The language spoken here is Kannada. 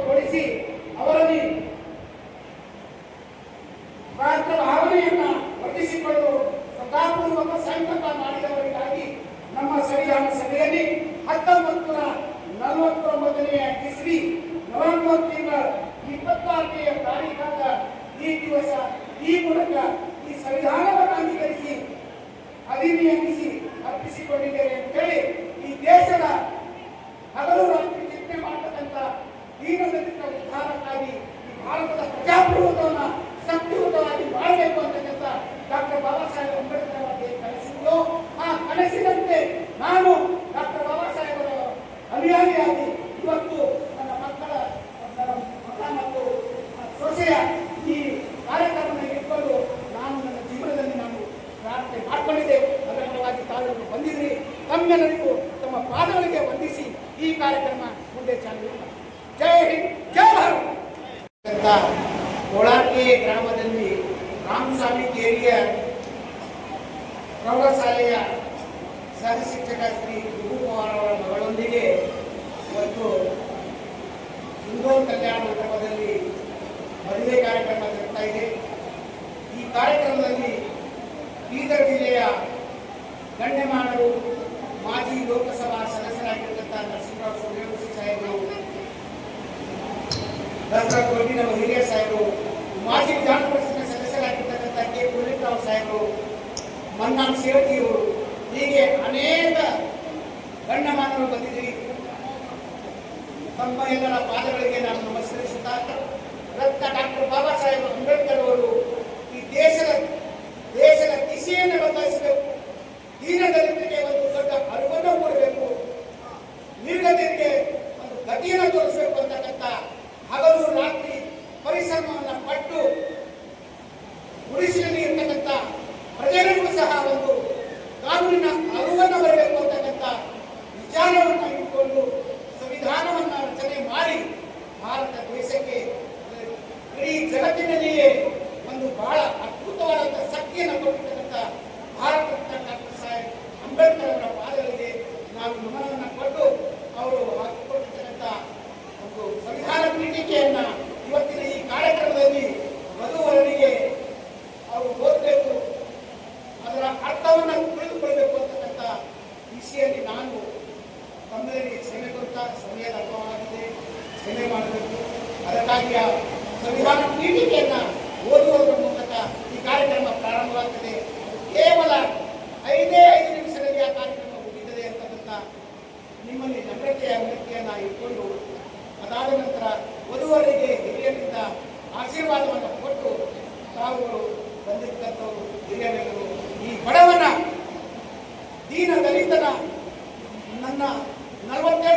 ಕೊಡಿಸಿ ಅವರಲ್ಲಿ ಭಾವನೆಯನ್ನ ವರ್ಧಿಸಿಕೊಂಡು ಸದಾಪೂರ್ವಕ ಸಂಕಲ್ಪ ಮಾಡಿದವರಿಗಾಗಿ ನಮ್ಮ ಸಂವಿಧಾನ ಸಭೆಯಲ್ಲಿ 1949ನೇ ಇಸ್ವಿ ನವೆಂಬರ್ ತಿಂಗಳ 26ನೇ ತಾರೀಖಾದ ಈ ದಿವಸ ಈ ಮೂಲಕ ಈ ಸಂವಿಧಾನವನ್ನು ಅಂಗೀಕರಿಸಿ ಅಧಿನಿಯಮಿಸಿ ಅರ್ಪಿಸಿಕೊಂಡಿದ್ದೇವೆ ಅಂತೇಳಿ ಈ ದೇಶದ ಹಗಲು ರಾತ್ರಿ ಚಿಂತನೆ ಮಾಡತಕ್ಕಂಥ ದೀನದಲಿತ ಉದ್ಧಾರಕ್ಕಾಗಿ ಈ ಭಾರತದ ಪ್ರಜಾಪ್ರಭುತ್ವವನ್ನು ಶಕ್ತಿಯುತವಾಗಿ ಮಾಡಬೇಕು ಅಂತಕ್ಕಂಥ ಡಾಕ್ಟರ್ ಬಾಬಾ ಸಾಹೇಬ್ ಅಂಬೇಡ್ಕರ್ ಅವರಿಗೆ ಕನಸಿದ್ದು ಆ ಕನಸಿನಂತೆ ನಾನು ಡಾಕ್ಟರ್ ಬಾಬಾ ಸಾಹೇಬರ ಅನುಯಾಯಿಯಾಗಿ ಇವತ್ತು ನನ್ನ ಮಕ್ಕಳ ಮತ್ತು ಸೊಸೆಯ ಈ ಕಾರ್ಯಕ್ರಮವನ್ನು ಇಟ್ಕೊಂಡು ನಾನು ನನ್ನ ಜೀವನದಲ್ಲಿ ನಾನು ಪ್ರಾರ್ಥನೆ ಮಾಡ್ಕೊಂಡಿದ್ದೆ. ಅದರ ಪರವಾಗಿ ತಾವೆಲ್ಲರೂ ಬಂದಿದ್ರಿ. ತಮ್ಮೆಲ್ಲರಿಗೂ ತಮ್ಮ ಪಾದಗಳಿಗೆ ವಂದಿಸಿ ಈ ಕಾರ್ಯಕ್ರಮ ಮುಂದೆ ಚಾಲನೆ. ಜೈ ಹಿಂದ್, ಜೈ ಭಾರತ್. ಕೋಳಾಟೆ ಗ್ರಾಮದಲ್ಲಿ ರಾಮಸ್ವಾಮಿ ಕೇರಿಯ ಪ್ರೌಢಶಾಲೆಯ ಸಹ ಶಿಕ್ಷಕ ಶ್ರೀ ಗುರುಕುಮಾರ್ ಅವರ ಮಗಳೊಂದಿಗೆ ಇವತ್ತು ಇಂದೋರ್ ಕಲ್ಯಾಣ ಮಂಟಪದಲ್ಲಿ ಮದುವೆ ಕಾರ್ಯಕ್ರಮ ಜರುಗ್ತಾ ಇದೆ. ಈ ಕಾರ್ಯಕ್ರಮದಲ್ಲಿ ಬೀದರ್ ಜಿಲ್ಲೆಯ ಗಣ್ಯಮಾನರು, ಮಾಜಿ ಲೋಕಸಭಾ ಸದಸ್ಯರಾಗಿರ್ತಕ್ಕಂಥ ನರಸಿಂಹರಾವ್ ಸೂರ್ಯವಂಶಿ ಸಾಹೇಬರು, ಡಾಕ್ಟರ್ ಗೋವಿಂದರಾವ್ ಹಿರಿಯ ಸಾಹೇಬರು, ಮಾಜಿ ವಿಧಾನ ಪರಿಷತ್ ಸದಸ್ಯರಾಗಿರ್ತಕ್ಕಂಥ ಕೆ ಪುರುಷರಾವ್ ಸಾಹೇಬರು, ಮನ್ನಾನ್ ಶಿವಜಿಯವರು, ಹೀಗೆ ಅನೇಕ ಗಣ್ಯಮಾನರು ಬಂದಿದ್ದೀರಿ. ತಮ್ಮ ಎಲ್ಲರ ಪಾದಗಳಿಗೆ ನಾನು ನಮಸ್ಕರಿಸುತ್ತಾ ರತ್ನ ಡಾಕ್ಟರ್ ಬಾಬಾ ಸಾಹೇಬ್ ಅಂಬೇಡ್ಕರ್ ಅವರು ಈ ದೇಶದ ದಿಸೆಯನ್ನು ಬದಲಾಯಿಸಬೇಕು. ದೀನದಲಿತರಿಗೆ ಒಂದು ದೊಡ್ಡ ಅರಿವನ್ನು ಕೊಡಬೇಕು, ನಿರ್ಗತಿಗೆ ಒಂದು ಗತಿಯನ್ನು ತೋರಿಸಬೇಕು ಅಂತಕ್ಕಂಥ ಹಗಲು ರಾತ್ರಿ ಪರಿಶ್ರಮವನ್ನು ಪಟ್ಟು ಉಳಿಸಿನಲ್ಲಿ ಇರ್ತಕ್ಕಂಥ ಪ್ರಜೆಗಳಿಗೂ ಸಹ ಒಂದು ಕಾನೂನಿನ ಅರಿವನ್ನು ಬರಬೇಕು ಅಂತಕ್ಕಂಥ ವಿಚಾರವನ್ನು ಇಟ್ಟುಕೊಂಡು ಸಂವಿಧಾನವನ್ನು ರಚನೆ ಮಾಡಿ ಭಾರತ ದೇಶಕ್ಕೆ ಇಡೀ ಜಗತ್ತಿನಲ್ಲಿಯೇ ಒಂದು ಬಹಳ ಅದ್ಭುತವಾದಂಥ ಶಕ್ತಿಯನ್ನು ಕೊಟ್ಟಿರ್ತಕ್ಕಂಥ ಭಾರತ ಡಾಕ್ಟರ್ ಸಾಹೇಬ್ ಅಂಬೇಡ್ಕರ್ ಅವರ ಪಾದಗಳಿಗೆ ನಾವು ನಮನವನ್ನು ಕೊಟ್ಟು ಅವರು ಹಾಕಿಕೊಟ್ಟಿರ್ತಕ್ಕಂಥ ಒಂದು ಸಂವಿಧಾನ ಪೀಠಿಕೆಯನ್ನ ಇವತ್ತಿನ ಈ ಕಾರ್ಯಕ್ರಮದಲ್ಲಿ ವಧುವರರಿಗೆ ಅವರು ಓದಬೇಕು, ಅದರ ಅರ್ಥವನ್ನು ತಿಳಿದುಕೊಳ್ಳಬೇಕು ಅಂತಕ್ಕಂಥ ವಿಷಯದಲ್ಲಿ ನಾನು ತಮ್ಮಲ್ಲಿ ಕ್ಷಮೆ ಕೊಡ್ತಾ ಸಮಯದ ಅರ್ಥವಾಗಿದೆ, ಕ್ಷಮೆ ಮಾಡಬೇಕು. ಅದಕ್ಕಾಗಿ ಆ ಸಂವಿಧಾನ ಪೀಠಿಕೆಯನ್ನ ಓದುವುದರ ಮೂಲಕ ಈ ಕಾರ್ಯಕ್ರಮ ಪ್ರಾರಂಭವಾಗ್ತದೆ. ಕೇವಲ 5 ನಿಮಿಷದಲ್ಲಿ ಆ ಕಾರ್ಯಕ್ರಮ ಮುಗಿದಿದೆ ಅಂತಕ್ಕಂಥ ನಿಮ್ಮಲ್ಲಿ ನಮ್ರತೆಯ ವಿನಂತಿಯನ್ನು ಇಟ್ಕೊಂಡು ಅದಾದ ನಂತರ ವಧುವರಿಗೆ ಹಿರಿಯರಿಂದ ಆಶೀರ್ವಾದವನ್ನು ಕೊಟ್ಟು ತಾವು ಬಂದಿರ್ತಕ್ಕಂಥವರು ಹಿರಿಯರು ಈ ಬಡವನ ದೀನ ದಲಿತನ ನನ್ನ 42